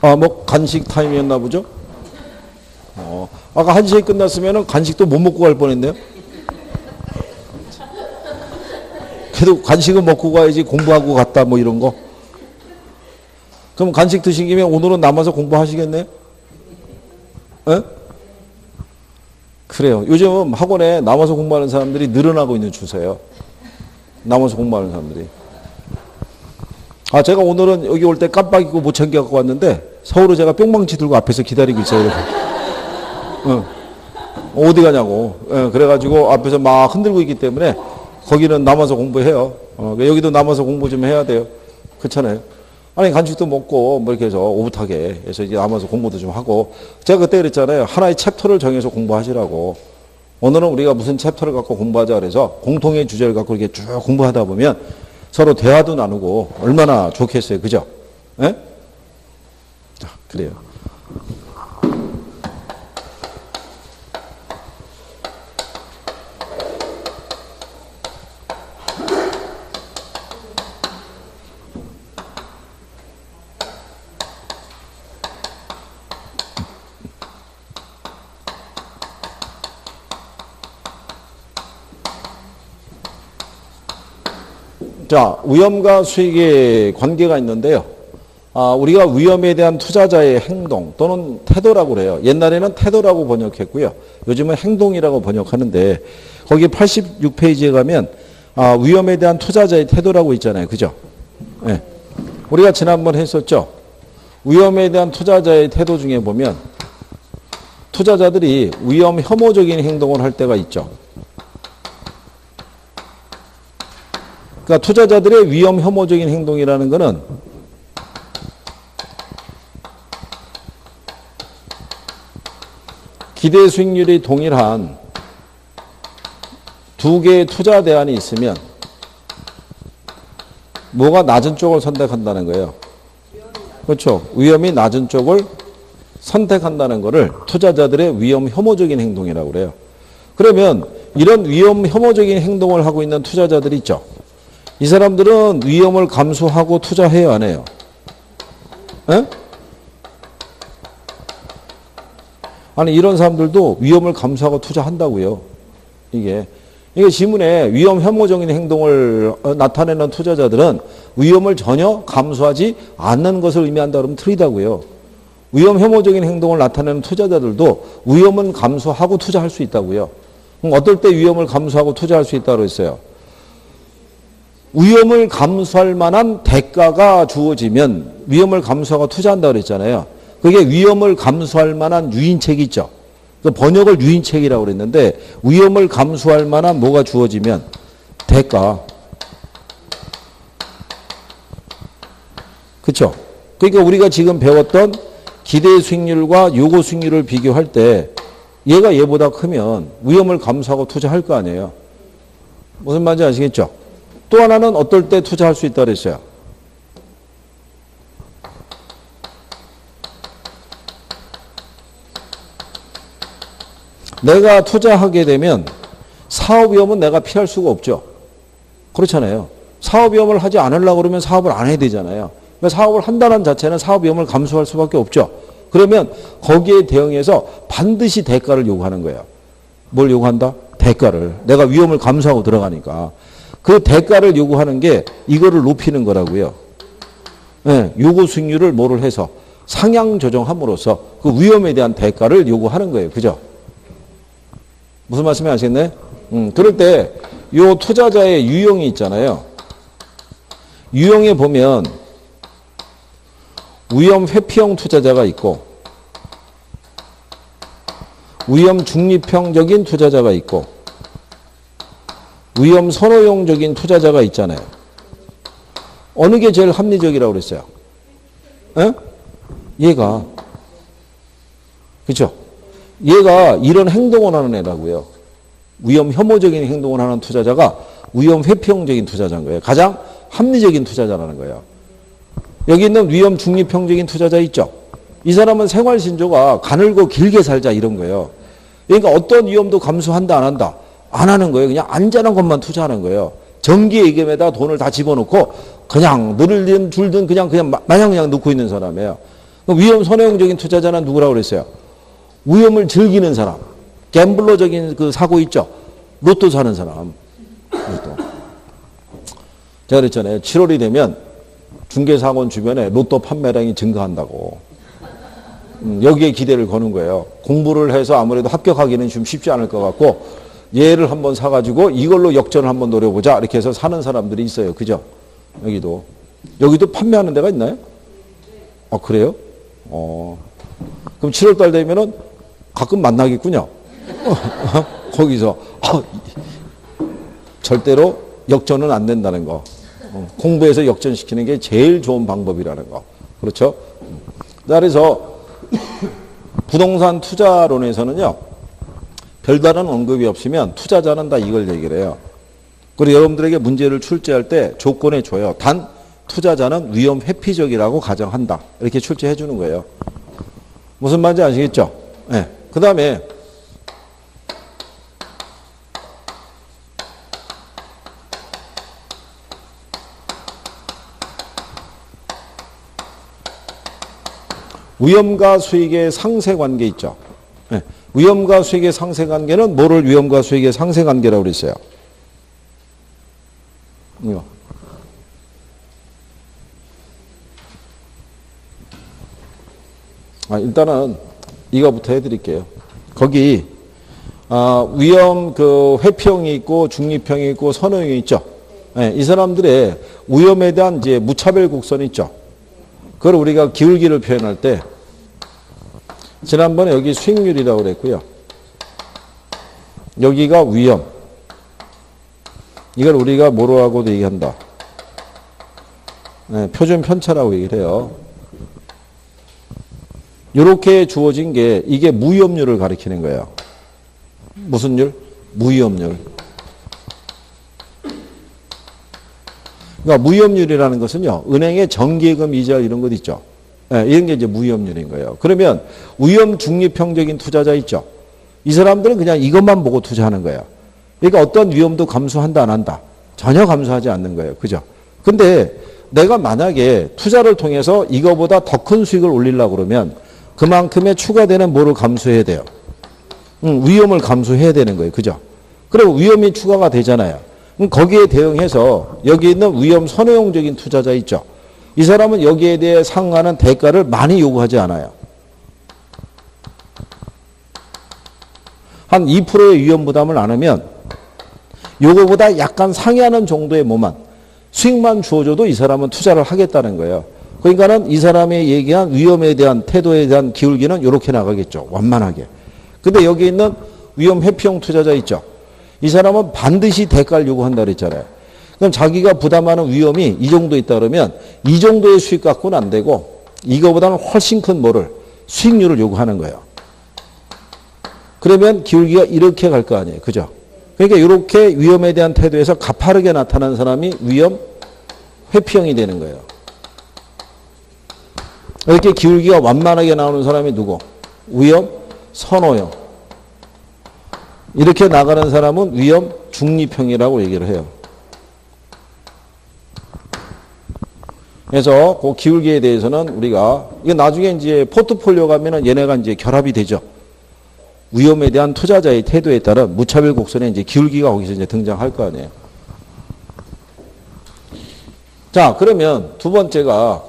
아, 뭐 간식 타임이었나 보죠? 아까 1시에 끝났으면 간식도 못 먹고 갈 뻔했네요. 그래도 간식은 먹고 가야지 공부하고 갔다 뭐 이런 거. 그럼 간식 드신 김에 오늘은 남아서 공부하시겠네요? 에? 그래요. 요즘 학원에 남아서 공부하는 사람들이 늘어나고 있는 추세예요. 남아서 공부하는 사람들이. 아, 제가 오늘은 여기 올 때 깜빡 잊고 못 챙겨 갖고 왔는데 서울로 제가 뿅망치 들고 앞에서 기다리고 있어요. 이렇게. 어디 가냐고. 그래가지고 앞에서 막 흔들고 있기 때문에 거기는 남아서 공부해요. 여기도 남아서 공부 좀 해야 돼요. 그렇잖아요. 아니, 간식도 먹고 뭐 이렇게 해서 오붓하게 해서 이제 남아서 공부도 좀 하고. 제가 그때 그랬잖아요. 하나의 챕터를 정해서 공부하시라고. 오늘은 우리가 무슨 챕터를 갖고 공부하자 그래서 공통의 주제를 갖고 이렇게 쭉 공부하다 보면 서로 대화도 나누고 얼마나 좋겠어요. 그죠? 예? 자, 그래요. 자, 위험과 수익의 관계가 있는데요. 우리가 위험에 대한 투자자의 행동 또는 태도라고 그래요. 옛날에는 태도라고 번역했고요. 요즘은 행동이라고 번역하는데 거기 86페이지에 가면 위험에 대한 투자자의 태도라고 있잖아요. 그죠? 네. 우리가 지난번 했었죠. 위험에 대한 투자자의 태도 중에 보면 투자자들이 위험 혐오적인 행동을 할 때가 있죠. 그러니까 투자자들의 위험 혐오적인 행동이라는 것은 기대 수익률이 동일한 두 개의 투자 대안이 있으면 뭐가 낮은 쪽을 선택한다는 거예요. 그렇죠. 위험이 낮은 쪽을 선택한다는 것을 투자자들의 위험 혐오적인 행동이라고 그래요. 그러면 이런 위험 혐오적인 행동을 하고 있는 투자자들이 있죠. 이 사람들은 위험을 감수하고 투자해요, 안 해요? 에? 아니, 이런 사람들도 위험을 감수하고 투자한다고요. 이게 지문에 위험 혐오적인 행동을 나타내는 투자자들은 위험을 전혀 감수하지 않는 것을 의미한다 그러면 틀리다고요. 위험 혐오적인 행동을 나타내는 투자자들도 위험은 감수하고 투자할 수 있다고요. 그럼 어떨 때 위험을 감수하고 투자할 수 있다고 했어요? 위험을 감수할 만한 대가가 주어지면 위험을 감수하고 투자한다고 그랬잖아요. 그게 위험을 감수할 만한 유인책이 있죠. 그 번역을 유인책이라고 그랬는데 위험을 감수할 만한 뭐가 주어지면 대가. 그렇죠? 그러니까 우리가 지금 배웠던 기대 수익률과 요구 수익률을 비교할 때 얘가 얘보다 크면 위험을 감수하고 투자할 거 아니에요. 무슨 말인지 아시겠죠? 또 하나는 어떨 때 투자할 수 있다고 그랬어요? 내가 투자하게 되면 사업 위험은 내가 피할 수가 없죠. 그렇잖아요. 사업 위험을 하지 않으려고 그러면 사업을 안 해야 되잖아요. 그러니까 사업을 한다는 자체는 사업 위험을 감수할 수밖에 없죠. 그러면 거기에 대응해서 반드시 대가를 요구하는 거예요. 뭘 요구한다? 대가를. 내가 위험을 감수하고 들어가니까. 그 대가를 요구하는 게 이거를 높이는 거라고요. 네, 요구 수익률을 뭐를 해서 상향 조정함으로써 그 위험에 대한 대가를 요구하는 거예요. 그죠? 무슨 말씀인지 아시겠네? 그럴 때 요 투자자의 유형이 있잖아요. 유형에 보면 위험 회피형 투자자가 있고 위험 중립형적인 투자자가 있고 위험 선호용적인 투자자가 있잖아요. 어느 게 제일 합리적이라고 그랬어요? 에? 얘가. 그렇죠? 얘가 이런 행동을 하는 애라고요. 위험 혐오적인 행동을 하는 투자자가 위험 회피형적인 투자자인 거예요. 가장 합리적인 투자자라는 거예요. 여기 있는 위험 중립형적인 투자자 있죠? 이 사람은 생활신조가 가늘고 길게 살자 이런 거예요. 그러니까 어떤 위험도 감수한다 안 한다? 안 하는 거예요. 그냥 안전한 것만 투자하는 거예요. 정기 예금에다 돈을 다 집어넣고 그냥 늘든 줄든 그냥 마냥 그냥 넣고 있는 사람이에요. 위험 선호형적인 투자자는 누구라고 그랬어요? 위험을 즐기는 사람. 갬블러적인 그 사고 있죠? 로또 사는 사람. 로또. 제가 그랬잖아요. 7월이 되면 중개사건 주변에 로또 판매량이 증가한다고. 여기에 기대를 거는 거예요. 공부를 해서 아무래도 합격하기는 좀 쉽지 않을 것 같고 얘를 한번 사가지고 이걸로 역전을 한번 노려보자 이렇게 해서 사는 사람들이 있어요. 그죠? 여기도 판매하는 데가 있나요? 아 그래요? 그럼 7월달 되면은 가끔 만나겠군요. 거기서 절대로 역전은 안 된다는 거. 공부해서 역전시키는 게 제일 좋은 방법이라는 거. 그렇죠? 그래서 부동산 투자론에서는요. 별다른 언급이 없으면 투자자는 다 이걸 얘기를 해요. 그리고 여러분들에게 문제를 출제할 때 조건에 줘요. 단 투자자는 위험 회피적이라고 가정한다. 이렇게 출제해 주는 거예요. 무슨 말인지 아시겠죠? 네. 그 다음에 위험과 수익의 상세관계 있죠. 네. 위험과 수익의 상세관계는 뭐를 위험과 수익의 상세관계라고 그랬어요? 이거. 일단은 이거부터 해드릴게요. 거기 위험 그 회피형이 있고 중립형이 있고 선호형이 있죠. 네. 이 사람들의 위험에 대한 이제 무차별 곡선이 있죠. 그걸 우리가 기울기를 표현할 때 지난번에 여기 수익률이라고 그랬고요. 여기가 위험. 이걸 우리가 뭐로 하고도 얘기한다. 네, 표준 편차라고 얘기를 해요. 이렇게 주어진 게 이게 무위험률을 가리키는 거예요. 무슨 율? 무위험률. 그러니까 무위험률이라는 것은요. 은행의 정기예금 이자 이런 것 있죠. 네, 이런 게 이제 무위험률인 거예요. 그러면 위험 중립형적인 투자자 있죠. 이 사람들은 그냥 이것만 보고 투자하는 거예요. 그러니까 어떤 위험도 감수한다 안 한다. 전혀 감수하지 않는 거예요. 그죠? 근데 내가 만약에 투자를 통해서 이거보다 더 큰 수익을 올리려고 그러면 그만큼의 추가되는 뭐를 감수해야 돼요? 위험을 감수해야 되는 거예요. 그죠? 그리고 위험이 추가가 되잖아요. 거기에 대응해서 여기 있는 위험 선호형적인 투자자 있죠. 이 사람은 여기에 대해 상응하는 대가를 많이 요구하지 않아요. 한 2%의 위험 부담을 안 하면 요거보다 약간 상회하는 정도의 뭐만 수익만 주어줘도 이 사람은 투자를 하겠다는 거예요. 그러니까는 이 사람이 얘기한 위험에 대한 태도에 대한 기울기는 이렇게 나가겠죠. 완만하게. 근데 여기 있는 위험 회피형 투자자 있죠. 이 사람은 반드시 대가를 요구한다 그랬잖아요. 그럼 자기가 부담하는 위험이 이 정도 있다 그러면 이 정도의 수익 갖고는 안 되고 이거보다는 훨씬 큰 뭐를 수익률을 요구하는 거예요. 그러면 기울기가 이렇게 갈 거 아니에요. 그죠? 그러니까 이렇게 위험에 대한 태도에서 가파르게 나타나는 사람이 위험 회피형이 되는 거예요. 이렇게 기울기가 완만하게 나오는 사람이 누구? 위험 선호형. 이렇게 나가는 사람은 위험 중립형이라고 얘기를 해요. 그래서 그 기울기에 대해서는 우리가 이게 나중에 이제 포트폴리오 가면은 얘네가 이제 결합이 되죠. 위험에 대한 투자자의 태도에 따른 무차별 곡선에 이제 기울기가 거기서 이제 등장할 거 아니에요. 자, 그러면 두 번째가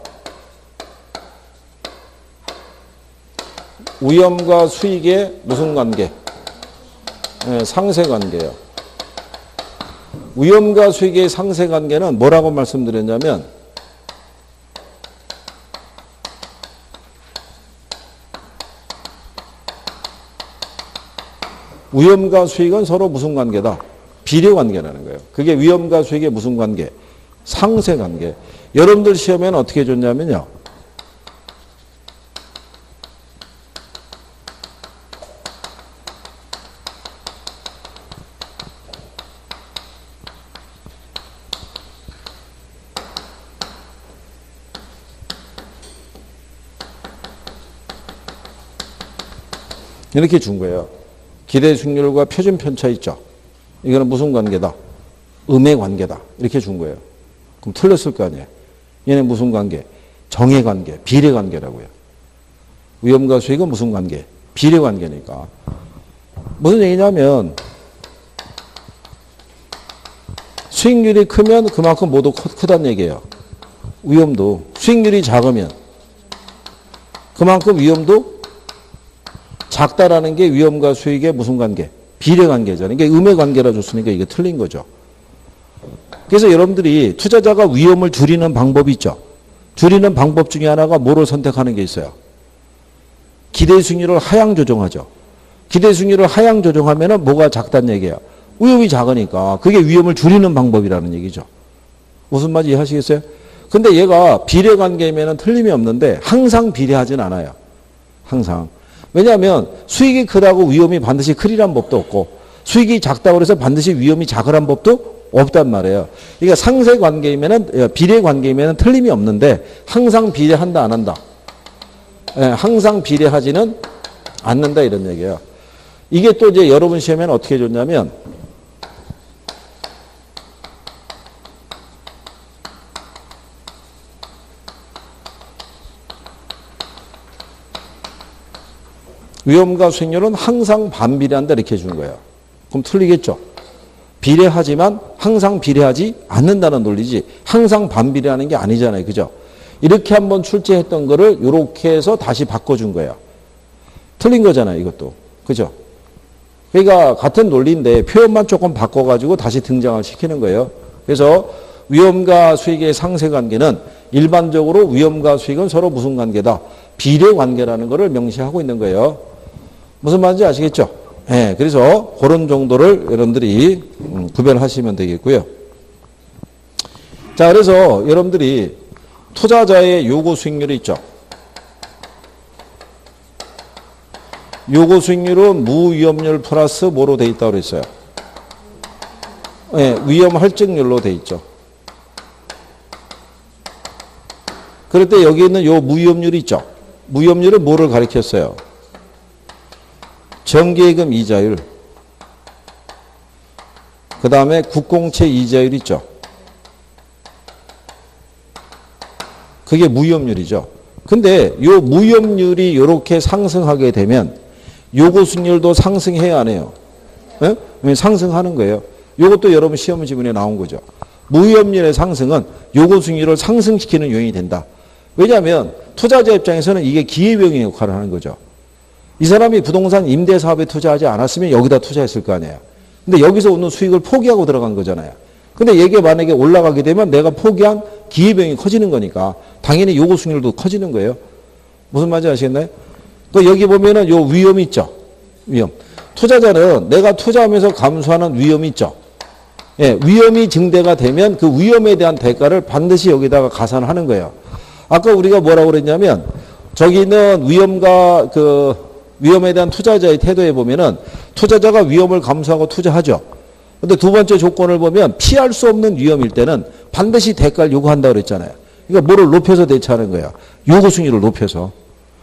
위험과 수익의 무슨 관계? 네, 상세 관계예요. 위험과 수익의 상세 관계는 뭐라고 말씀드렸냐면 위험과 수익은 서로 무슨 관계다? 비례 관계라는 거예요. 그게 위험과 수익의 무슨 관계? 상세 관계. 여러분들 시험에는 어떻게 줬냐면요. 이렇게 준 거예요. 기대 수익률과 표준 편차 있죠. 이거는 무슨 관계다? 음의 관계다. 이렇게 준 거예요. 그럼 틀렸을 거 아니에요. 얘는 무슨 관계? 정의 관계, 비례 관계라고요. 위험과 수익은 무슨 관계? 비례 관계니까. 무슨 얘기냐면 수익률이 크면 그만큼 모두 크다는 얘기예요. 위험도. 수익률이 작으면 그만큼 위험도 작다라는 게 위험과 수익의 무슨 관계? 비례 관계잖아요. 이게 음의 관계라 줬으니까 이게 틀린 거죠. 그래서 여러분들이 투자자가 위험을 줄이는 방법이 있죠. 줄이는 방법 중에 하나가 뭐를 선택하는 게 있어요. 기대 수익률을 하향 조정하죠. 기대 수익률을 하향 조정하면 뭐가 작다는 얘기예요. 위험이 작으니까 그게 위험을 줄이는 방법이라는 얘기죠. 무슨 말인지 이해하시겠어요? 근데 얘가 비례 관계면은 틀림이 없는데 항상 비례하진 않아요. 항상. 왜냐하면 수익이 크다고 위험이 반드시 크리란 법도 없고 수익이 작다고 해서 반드시 위험이 작으란 법도 없단 말이에요. 그러니까 상세 관계이면은 비례 관계이면은 틀림이 없는데 항상 비례한다 안 한다. 예, 항상 비례하지는 않는다 이런 얘기예요. 이게 또 이제 여러분 시험에는 어떻게 줬냐면 위험과 수익률은 항상 반비례한다 이렇게 해주는 거예요. 그럼 틀리겠죠. 비례하지만 항상 비례하지 않는다는 논리지 항상 반비례하는 게 아니잖아요. 그죠? 이렇게 한번 출제했던 거를 이렇게 해서 다시 바꿔준 거예요. 틀린 거잖아요. 이것도. 그죠? 그러니까 같은 논리인데 표현만 조금 바꿔가지고 다시 등장을 시키는 거예요. 그래서 위험과 수익의 상세관계는 일반적으로 위험과 수익은 서로 무슨 관계다? 비례관계라는 것을 명시하고 있는 거예요. 무슨 말인지 아시겠죠? 네, 그래서 그런 정도를 여러분들이 구별하시면 되겠고요. 자, 그래서 여러분들이 투자자의 요구 수익률이 있죠. 요구 수익률은 무위험률 플러스 뭐로 돼 있다고 그랬어요? 네, 위험 할증률로 돼 있죠. 그럴 때 여기 있는 요 무위험률이 있죠. 무위험률은 뭐를 가리켰어요? 정기예금 이자율, 그 다음에 국공채 이자율 있죠. 그게 무위험률이죠. 근데 요 무위험률이 이렇게 상승하게 되면 요구 수익률도 상승해야 안 해요? 네? 상승하는 거예요. 요것도 여러분 시험 지문에 나온 거죠. 무위험률의 상승은 요구 수익률을 상승시키는 요인이 된다. 왜냐하면 투자자 입장에서는 이게 기회비용의 역할을 하는 거죠. 이 사람이 부동산 임대 사업에 투자하지 않았으면 여기다 투자했을 거 아니에요. 근데 여기서 오는 수익을 포기하고 들어간 거잖아요. 근데 이게 만약에 올라가게 되면 내가 포기한 기회비용이 커지는 거니까 당연히 요구 수익률도 커지는 거예요. 무슨 말인지 아시겠나요? 또 여기 보면은 요 위험이 있죠. 위험. 투자자는 내가 투자하면서 감수하는 위험이 있죠. 예, 위험이 증대가 되면 그 위험에 대한 대가를 반드시 여기다가 가산하는 거예요. 아까 우리가 뭐라고 그랬냐면 저기는 위험과 위험에 대한 투자자의 태도에 보면은 투자자가 위험을 감수하고 투자하죠. 근데 두 번째 조건을 보면 피할 수 없는 위험일 때는 반드시 대가를 요구한다고 그랬잖아요. 그러니까 뭐를 높여서 대처하는 거예요. 요구 수익률을 높여서.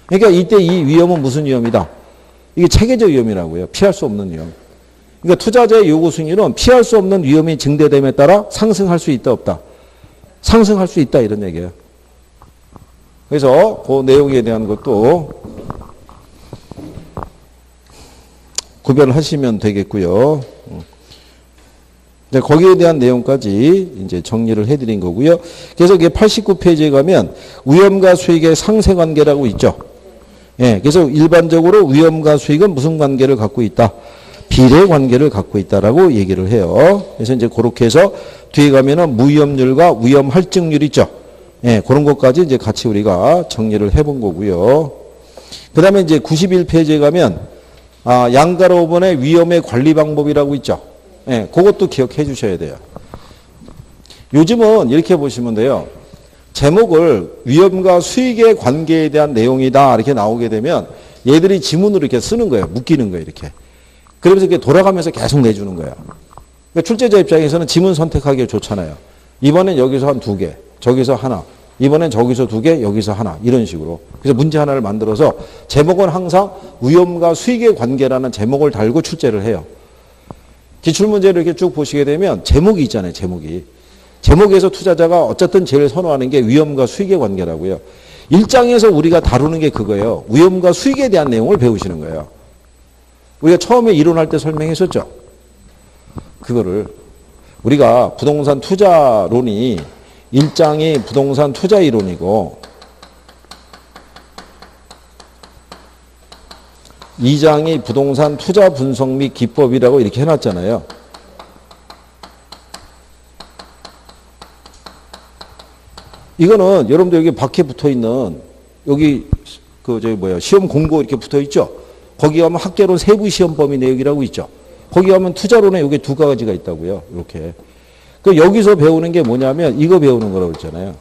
그러니까 이때 이 위험은 무슨 위험이다? 이게 체계적 위험이라고요. 피할 수 없는 위험. 그러니까 투자자의 요구 수익률은 피할 수 없는 위험이 증대됨에 따라 상승할 수 있다 없다? 상승할 수 있다 이런 얘기예요. 그래서 그 내용에 대한 것도 구별하시면 되겠고요. 거기에 대한 내용까지 이제 정리를 해드린 거고요. 그래서 이게 89페이지에 가면 위험과 수익의 상세 관계라고 있죠. 예, 그래서 일반적으로 위험과 수익은 무슨 관계를 갖고 있다? 비례 관계를 갖고 있다라고 얘기를 해요. 그래서 이제 그렇게 해서 뒤에 가면은 무위험률과 위험 할증률 있죠. 예, 그런 것까지 이제 같이 우리가 정리를 해본 거고요. 그 다음에 이제 91페이지에 가면 양가로 5번의 위험의 관리 방법이라고 있죠. 예, 그것도 기억해 주셔야 돼요. 요즘은 이렇게 보시면 돼요. 제목을 위험과 수익의 관계에 대한 내용이다 이렇게 나오게 되면 얘들이 지문으로 이렇게 쓰는 거예요. 묶이는 거예요. 이렇게. 그러면서 이렇게 돌아가면서 계속 내주는 거예요. 그러니까 출제자 입장에서는 지문 선택하기 좋잖아요. 이번엔 여기서 한 2개, 저기서 하나, 이번엔 저기서 2개, 여기서 하나 이런 식으로. 그래서 문제 하나를 만들어서 제목은 항상 위험과 수익의 관계라는 제목을 달고 출제를 해요. 기출문제를 이렇게 쭉 보시게 되면 제목이 있잖아요. 제목이. 제목에서 투자자가 어쨌든 제일 선호하는 게 위험과 수익의 관계라고요. 1장에서 우리가 다루는 게 그거예요. 위험과 수익에 대한 내용을 배우시는 거예요. 우리가 처음에 이론할 때 설명했었죠. 그거를 우리가 부동산 투자론이 1장이 부동산 투자 이론이고 2장이 부동산 투자 분석 및 기법이라고 이렇게 해놨잖아요. 이거는 여러분들 여기 밖에 붙어 있는 여기 시험 공고 이렇게 붙어 있죠. 거기 가면 학계론 세부 시험 범위 내역이라고 있죠. 거기 가면 투자론에 여기 두 가지가 있다고요. 이렇게. 그 여기서 배우는 게 뭐냐면 이거 배우는 거라고 했잖아요.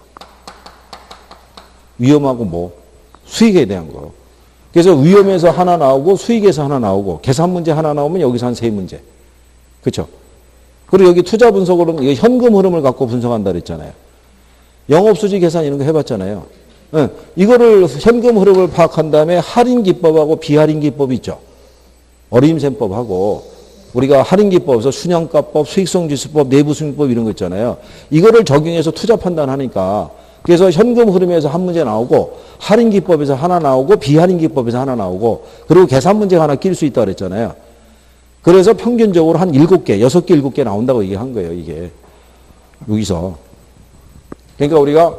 위험하고 뭐 수익에 대한 거. 그래서 위험에서 하나 나오고 수익에서 하나 나오고 계산 문제 하나 나오면 여기서 한 세 문제. 그렇죠? 그리고 여기 투자 분석으로는 이거 현금 흐름을 갖고 분석한다 그랬잖아요. 영업수지 계산 이런 거 해봤잖아요. 네. 이거를 현금 흐름을 파악한 다음에 할인 기법하고 비할인 기법이 있죠. 어림셈법하고 우리가 할인 기법에서 순영가법, 수익성지수법, 내부수익법 이런 거 있잖아요. 이거를 적용해서 투자 판단하니까 그래서 현금 흐름에서 한 문제 나오고 할인 기법에서 하나 나오고 비할인 기법에서 하나 나오고 그리고 계산 문제가 하나 낄 수 있다 그랬잖아요. 그래서 평균적으로 한 7개, 6개, 7개 나온다고 얘기한 거예요. 이게 여기서. 그러니까 우리가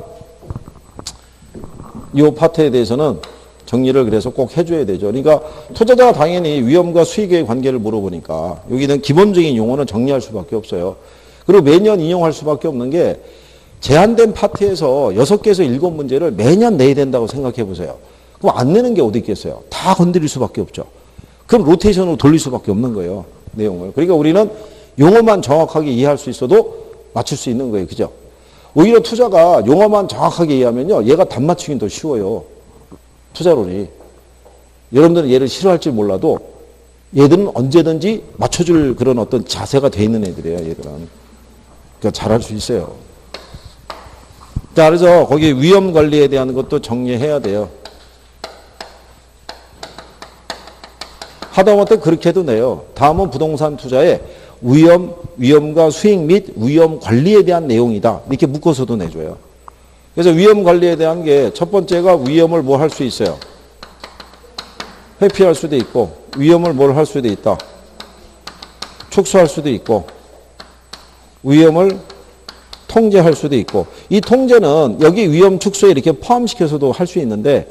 이 파트에 대해서는 정리를 그래서 꼭 해줘야 되죠. 그러니까 투자자가 당연히 위험과 수익의 관계를 물어보니까 여기는 기본적인 용어는 정리할 수밖에 없어요. 그리고 매년 인용할 수밖에 없는 게 제한된 파트에서 6개에서 7문제를 매년 내야 된다고 생각해 보세요. 그럼 안 내는 게 어디 있겠어요? 다 건드릴 수밖에 없죠. 그럼 로테이션으로 돌릴 수밖에 없는 거예요. 내용을. 그러니까 우리는 용어만 정확하게 이해할 수 있어도 맞출 수 있는 거예요. 그죠? 오히려 투자가 용어만 정확하게 이해하면요. 얘가 답 맞추긴 더 쉬워요. 투자론이. 여러분들은 얘를 싫어할지 몰라도 얘들은 언제든지 맞춰줄 그런 어떤 자세가 돼 있는 애들이에요. 얘들은. 그러니까 잘할 수 있어요. 자, 그래서 거기 위험 관리에 대한 것도 정리해야 돼요. 하다못해 그렇게 해도 돼요. 다음은 부동산 투자에 위험과 수익 및 위험 관리에 대한 내용이다. 이렇게 묶어서도 내줘요. 그래서 위험 관리에 대한 게 첫 번째가 위험을 뭐 할 수 있어요? 회피할 수도 있고 위험을 뭘 할 수도 있다. 축소할 수도 있고 위험을 통제할 수도 있고 이 통제는 여기 위험 축소에 이렇게 포함시켜서도 할 수 있는데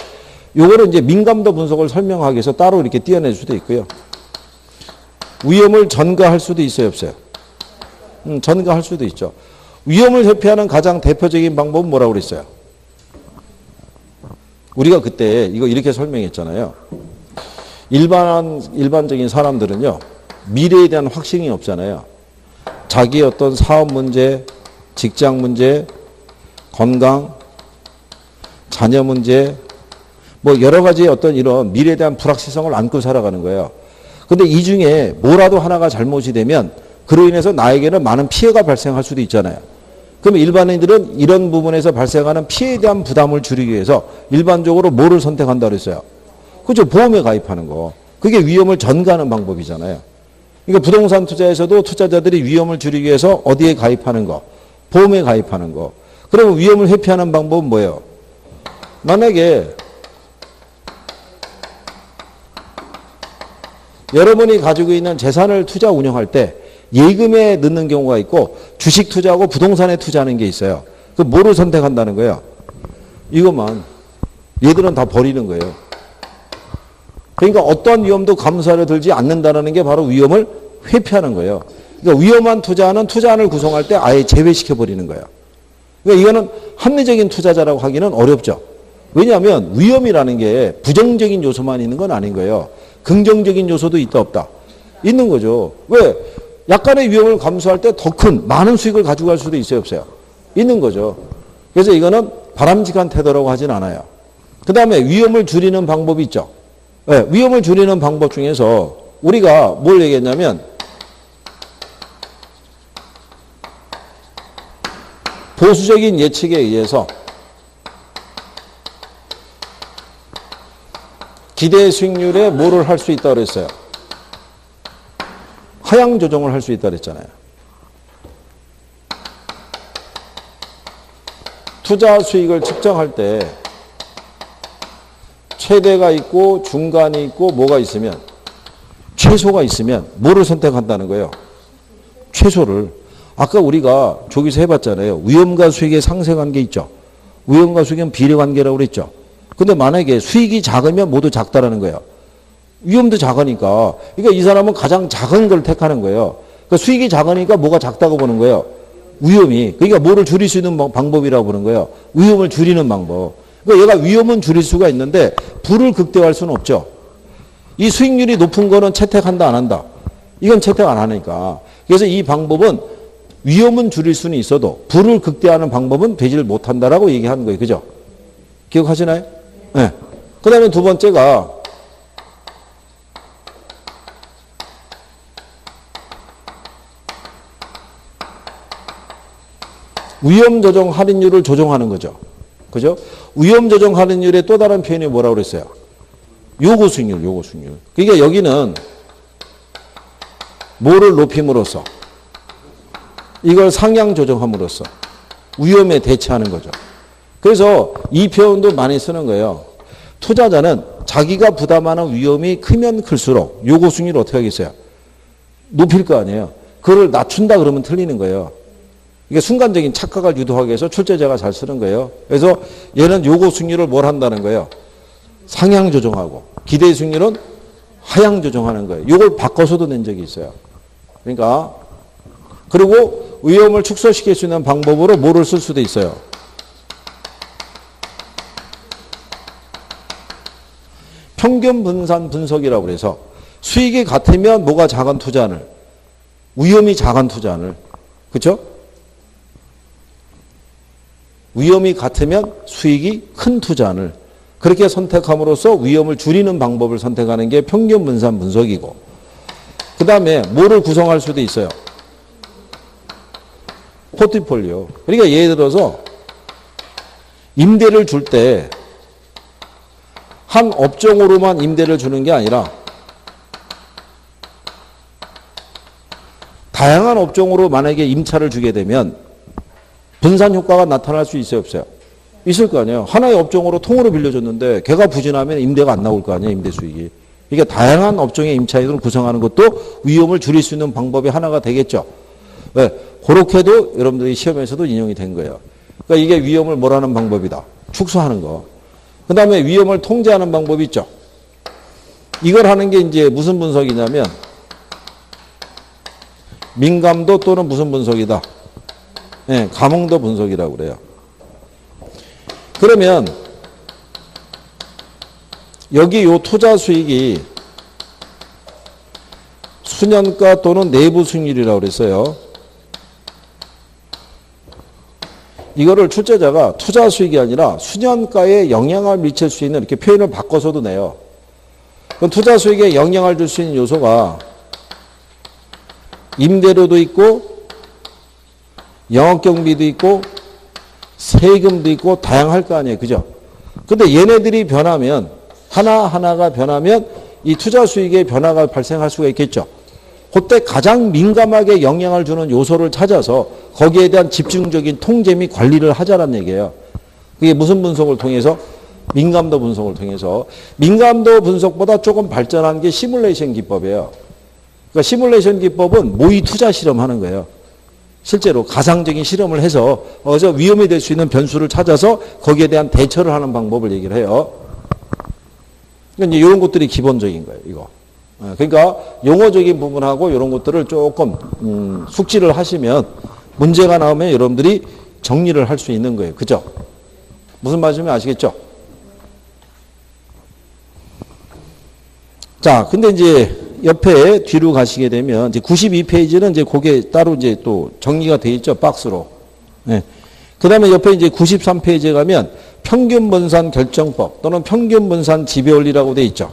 요거를 이제 민감도 분석을 설명하기 위해서 따로 이렇게 띄어낼 수도 있고요. 위험을 전가할 수도 있어요, 없어요? 전가할 수도 있죠. 위험을 회피하는 가장 대표적인 방법은 뭐라고 그랬어요? 우리가 그때 이거 이렇게 설명했잖아요. 일반적인 사람들은요, 미래에 대한 확신이 없잖아요. 자기의 어떤 사업 문제, 직장 문제, 건강, 자녀 문제, 뭐 여러 가지 어떤 이런 미래에 대한 불확실성을 안고 살아가는 거예요. 근데 이 중에 뭐라도 하나가 잘못이 되면 그로 인해서 나에게는 많은 피해가 발생할 수도 있잖아요. 그럼 일반인들은 이런 부분에서 발생하는 피해에 대한 부담을 줄이기 위해서 일반적으로 뭐를 선택한다 그랬어요? 그죠? 보험에 가입하는 거. 그게 위험을 전가하는 방법이잖아요. 그러니까 부동산 투자에서도 투자자들이 위험을 줄이기 위해서 어디에 가입하는 거? 보험에 가입하는 거. 그러면 위험을 회피하는 방법은 뭐예요? 만약에 여러분이 가지고 있는 재산을 투자 운영할 때 예금에 넣는 경우가 있고 주식 투자하고 부동산에 투자하는 게 있어요. 그 뭐를 선택한다는 거예요? 이것만. 얘들은 다 버리는 거예요. 그러니까 어떤 위험도 감수하려 들지 않는다는 게 바로 위험을 회피하는 거예요. 그러니까 위험한 투자는 투자안을 구성할 때 아예 제외시켜 버리는 거예요. 그러니까 이거는 합리적인 투자자라고 하기는 어렵죠. 왜냐하면 위험이라는 게 부정적인 요소만 있는 건 아닌 거예요. 긍정적인 요소도 있다 없다? 있는 거죠. 왜? 약간의 위험을 감수할 때 더 큰 많은 수익을 가지고 갈 수도 있어요 없어요? 있는 거죠. 그래서 이거는 바람직한 태도라고 하진 않아요. 그 다음에 위험을 줄이는 방법이 있죠. 네, 위험을 줄이는 방법 중에서 우리가 뭘 얘기했냐면 보수적인 예측에 의해서 기대 수익률에 뭐를 할 수 있다고 그랬어요? 하향 조정을 할 수 있다고 그랬잖아요. 투자 수익을 측정할 때 최대가 있고 중간이 있고 뭐가 있으면 최소가 있으면 뭐를 선택한다는 거예요? 최소를. 아까 우리가 조기서 해봤잖아요. 위험과 수익의 상쇄관계 있죠. 위험과 수익은 비례관계라고 그랬죠. 근데 만약에 수익이 작으면 모두 작다라는 거예요. 위험도 작으니까. 그러니까 이 사람은 가장 작은 걸 택하는 거예요. 그러니까 수익이 작으니까 뭐가 작다고 보는 거예요? 위험이. 그러니까 뭐를 줄일 수 있는 방법이라고 보는 거예요. 위험을 줄이는 방법. 그러니까 얘가 위험은 줄일 수가 있는데 불을 극대화할 수는 없죠. 이 수익률이 높은 거는 채택한다 안 한다? 이건 채택 안 하니까. 그래서 이 방법은 위험은 줄일 수는 있어도 불을 극대화하는 방법은 되지를 못한다라고 얘기하는 거예요. 그죠? 기억하시나요? 네. 그 다음에 두 번째가 위험 조정 할인율을 조정하는 거죠. 그죠? 위험 조정 할인율의 또 다른 표현이 뭐라고 그랬어요? 요구 수익률, 요구 수익률. 그러니까 여기는 뭐를 높임으로써 이걸 상향 조정함으로써 위험에 대처하는 거죠. 그래서 이 표현도 많이 쓰는 거예요. 투자자는 자기가 부담하는 위험이 크면 클수록 요구 수익률을 어떻게 하겠어요? 높일 거 아니에요. 그걸 낮춘다 그러면 틀리는 거예요. 이게 순간적인 착각을 유도하기 위해서 출제자가 잘 쓰는 거예요. 그래서 얘는 요구 수익률을 뭘 한다는 거예요? 상향 조정하고 기대 수익률은 하향 조정하는 거예요. 이걸 바꿔서도 낸 적이 있어요. 그러니까 그리고 위험을 축소시킬 수 있는 방법으로 뭐를 쓸 수도 있어요. 평균 분산 분석이라고 그래서 수익이 같으면 뭐가 작은 투자를 위험이 작은 투자를 그렇죠? 위험이 같으면 수익이 큰 투자를 그렇게 선택함으로써 위험을 줄이는 방법을 선택하는 게 평균 분산 분석이고 그 다음에 뭐를 구성할 수도 있어요. 포트폴리오. 그러니까 예를 들어서 임대를 줄 때 한 업종으로만 임대를 주는 게 아니라 다양한 업종으로 만약에 임차를 주게 되면 분산 효과가 나타날 수 있어요, 없어요? 있을 거 아니에요. 하나의 업종으로 통으로 빌려줬는데 걔가 부진하면 임대가 안 나올 거 아니에요, 임대 수익이. 그러니까 다양한 업종의 임차인을 구성하는 것도 위험을 줄일 수 있는 방법의 하나가 되겠죠. 왜? 그렇게도 여러분들이 시험에서도 인용이 된 거예요. 그러니까 이게 위험을 뭐라는 방법이다. 축소하는 거. 그 다음에 위험을 통제하는 방법이 있죠. 이걸 하는 게 이제 무슨 분석이냐면 민감도 또는 무슨 분석이다. 네, 감흥도 분석이라고 그래요. 그러면 여기 요 투자 수익이 수년가 또는 내부 수익률이라고 그랬어요. 이거를 출제자가 투자 수익이 아니라 수년가에 영향을 미칠 수 있는 이렇게 표현을 바꿔서도 내요. 그럼 투자 수익에 영향을 줄 수 있는 요소가 임대료도 있고 영업경비도 있고 세금도 있고 다양할 거 아니에요. 그죠? 근데 얘네들이 변하면 하나하나가 변하면 이 투자 수익에 변화가 발생할 수가 있겠죠. 그때 가장 민감하게 영향을 주는 요소를 찾아서 거기에 대한 집중적인 통제 및 관리를 하자는 얘기예요. 그게 무슨 분석을 통해서? 민감도 분석을 통해서. 민감도 분석보다 조금 발전한 게 시뮬레이션 기법이에요. 그러니까 시뮬레이션 기법은 모의 투자 실험하는 거예요. 실제로 가상적인 실험을 해서 어디서 위험이 될 수 있는 변수를 찾아서 거기에 대한 대처를 하는 방법을 얘기를 해요. 그러니까 이제 이런 것들이 기본적인 거예요. 이거. 그러니까 용어적인 부분하고 이런 것들을 조금 숙지를 하시면 문제가 나오면 여러분들이 정리를 할 수 있는 거예요. 그죠? 무슨 말인지 아시겠죠? 자, 근데 이제 옆에 뒤로 가시게 되면 이제 92페이지는 이제 그게 따로 이제 또 정리가 돼 있죠. 박스로. 네. 그 다음에 옆에 이제 93페이지에 가면 평균 분산 결정법 또는 평균 분산 지배 원리라고 돼 있죠.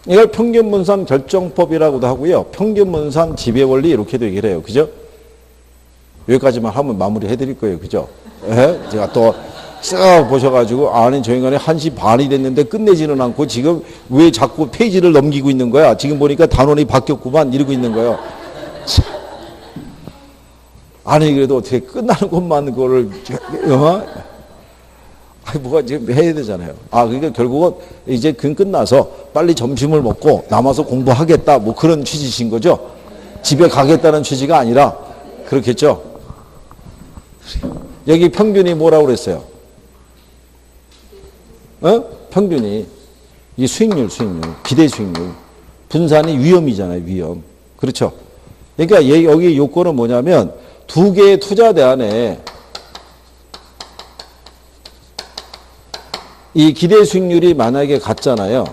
이걸 평균분산 결정법이라고도 하고요. 평균분산 지배원리 이렇게도 얘기를 해요. 그죠? 여기까지만 하면 마무리 해드릴 거예요. 그죠? 예? 제가 또 쓱 보셔가지고 아니 저 인간이 1시 반이 됐는데 끝내지는 않고 지금 왜 자꾸 페이지를 넘기고 있는 거야? 지금 보니까 단원이 바뀌었구만 이러고 있는 거예요. 참. 아니 그래도 어떻게 끝나는 것만 그거를 뭐가 지금 해야 되잖아요. 그러니까 결국은 이제 그 끝나서 빨리 점심을 먹고 남아서 공부하겠다 뭐 그런 취지신 거죠. 집에 가겠다는 취지가 아니라 그렇겠죠. 여기 평균이 뭐라고 그랬어요? 평균이 이 수익률, 기대 수익률. 분산이 위험이잖아요, 위험. 그렇죠. 그러니까 여기 요건은 뭐냐면 두 개의 투자 대안에 이 기대 수익률이 만약에 같잖아요.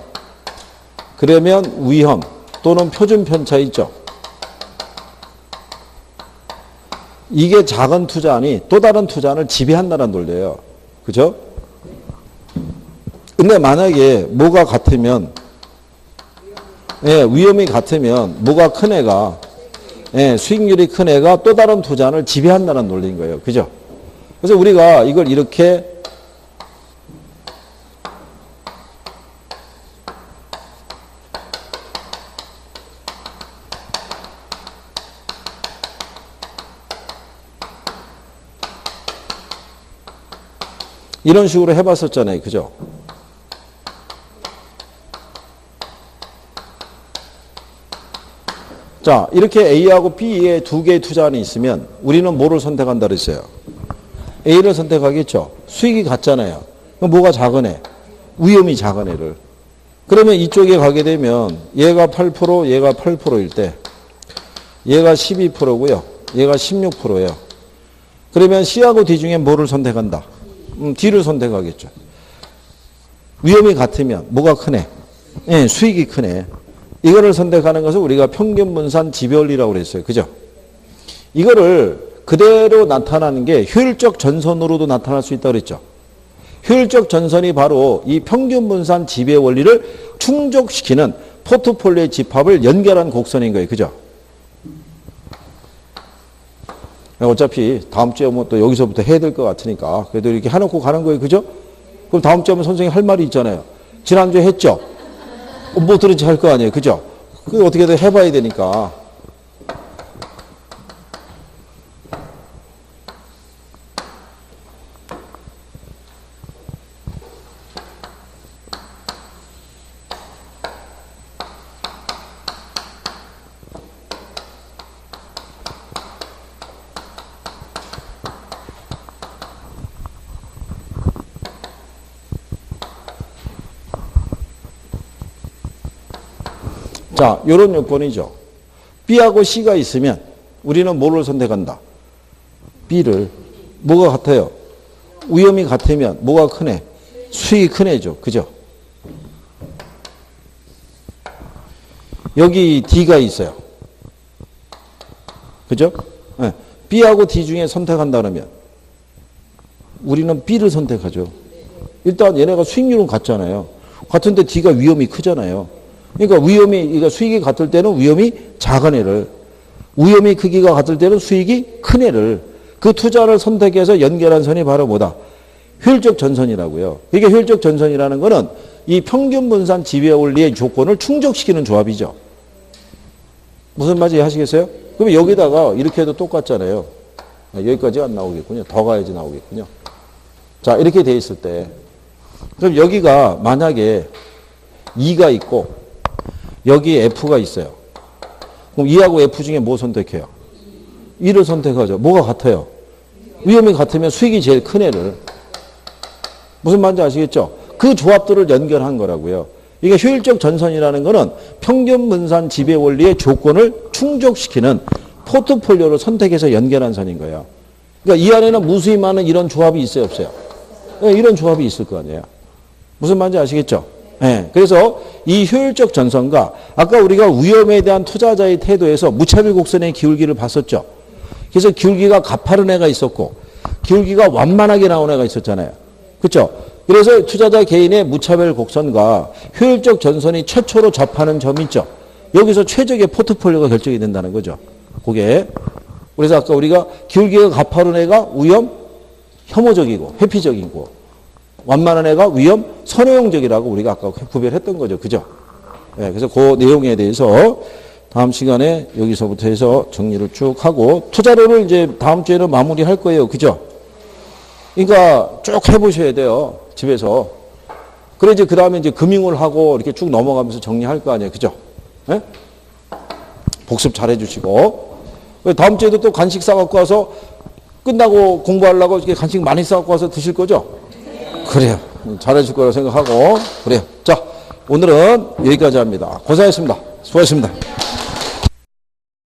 그러면 위험 또는 표준 편차 있죠. 이게 작은 투자안이 또 다른 투자안을 지배한다는 논리예요. 그죠? 근데 만약에 뭐가 같으면, 위험이 같으면 뭐가 큰 애가, 수익률이 큰 애가 또 다른 투자안을 지배한다는 논리인 거예요. 그죠? 그래서 우리가 이걸 이렇게 이런 식으로 해봤었잖아요. 그죠? 자, 이렇게 A하고 B에 두 개의 투자안이 있으면 우리는 뭐를 선택한다 그랬어요? A를 선택하겠죠. 수익이 같잖아요. 그럼 뭐가 작은 애? 위험이 작은 애를. 그러면 이쪽에 가게 되면 얘가 8%, 얘가 8%일 때 얘가 12%고요. 얘가 16%예요. 그러면 C하고 D 중에 뭐를 선택한다? D를 선택하겠죠. 위험이 같으면 뭐가 크네? 수익이 크네. 이거를 선택하는 것을 우리가 평균분산 지배원리라고 그랬어요. 그죠? 이거를 그대로 나타나는 게 효율적 전선으로도 나타날 수 있다고 그랬죠. 효율적 전선이 바로 이 평균분산 지배원리를 충족시키는 포트폴리오의 집합을 연결한 곡선인 거예요. 그죠? 어차피 다음 주에 뭐 또 여기서부터 해야 될 것 같으니까 그래도 이렇게 해놓고 가는 거예요. 그죠? 그럼 다음 주에 하면 선생님 할 말이 있잖아요. 지난주에 했죠? 못 들은지 할 거 아니에요. 그죠? 그거 어떻게든 해봐야 되니까. 자, 요런 요건이죠. B하고 C가 있으면 우리는 뭐를 선택한다? B를. 뭐가 같아요? 위험이 같으면 뭐가 크네? 수익이 큰 애죠. 그죠? 여기 D가 있어요. 그죠? 네. B하고 D 중에 선택한다 그러면 우리는 B를 선택하죠. 일단 얘네가 수익률은 같잖아요. 같은데 D가 위험이 크잖아요. 그러니까 그러니까 수익이 같을 때는 위험이 작은 애를, 위험이 크기가 같을 때는 수익이 큰 애를, 그 투자를 선택해서 연결한 선이 바로 뭐다? 효율적 전선이라고요. 이게 효율적 전선이라는 거는 이 평균분산 지배원리의 조건을 충족시키는 조합이죠. 무슨 말인지 이해하시겠어요? 그러면 여기다가 이렇게 해도 똑같잖아요. 여기까지 안 나오겠군요. 더 가야지 나오겠군요. 자, 이렇게 돼 있을 때 그럼 여기가 만약에 2가 있고 여기 F가 있어요. 그럼 E하고 F 중에 뭐 선택해요? 2를 선택하죠. 뭐가 같아요? 위험이 같으면 수익이 제일 큰 애를. 무슨 말인지 아시겠죠? 그 조합들을 연결한 거라고요. 이게 효율적 전선이라는 거는 평균 분산 지배 원리의 조건을 충족시키는 포트폴리오를 선택해서 연결한 선인 거예요. 그러니까 이 안에는 무수히 많은 이런 조합이 있어요, 없어요? 네, 이런 조합이 있을 거 아니에요. 무슨 말인지 아시겠죠? 네, 그래서 이 효율적 전선과 아까 우리가 위험에 대한 투자자의 태도에서 무차별 곡선의 기울기를 봤었죠. 그래서 기울기가 가파른 애가 있었고 기울기가 완만하게 나온 애가 있었잖아요. 그렇죠? 그래서 투자자 개인의 무차별 곡선과 효율적 전선이 최초로 접하는 점이 있죠. 여기서 최적의 포트폴리오가 결정이 된다는 거죠. 그게. 그래서 아까 우리가 기울기가 가파른 애가 위험, 혐오적이고 회피적이고 완만한 애가 위험, 선호용적이라고 우리가 아까 구별했던 거죠. 그죠? 네, 그래서 그 내용에 대해서 다음 시간에 여기서부터 해서 정리를 쭉 하고 투자로를 이제 다음 주에는 마무리할 거예요. 그죠? 그러니까 쭉 해보셔야 돼요. 집에서. 그래 이제 그 다음에 이제 금융을 하고 이렇게 쭉 넘어가면서 정리할 거 아니에요. 그죠? 네? 복습 잘 해주시고. 다음 주에도 또 간식 싸갖고 와서 끝나고 공부하려고 이렇게 간식 많이 싸갖고 와서 드실 거죠? 그래요. 잘해줄 거라고 생각하고. 그래요. 자, 오늘은 여기까지 합니다. 고생하셨습니다. 수고하셨습니다.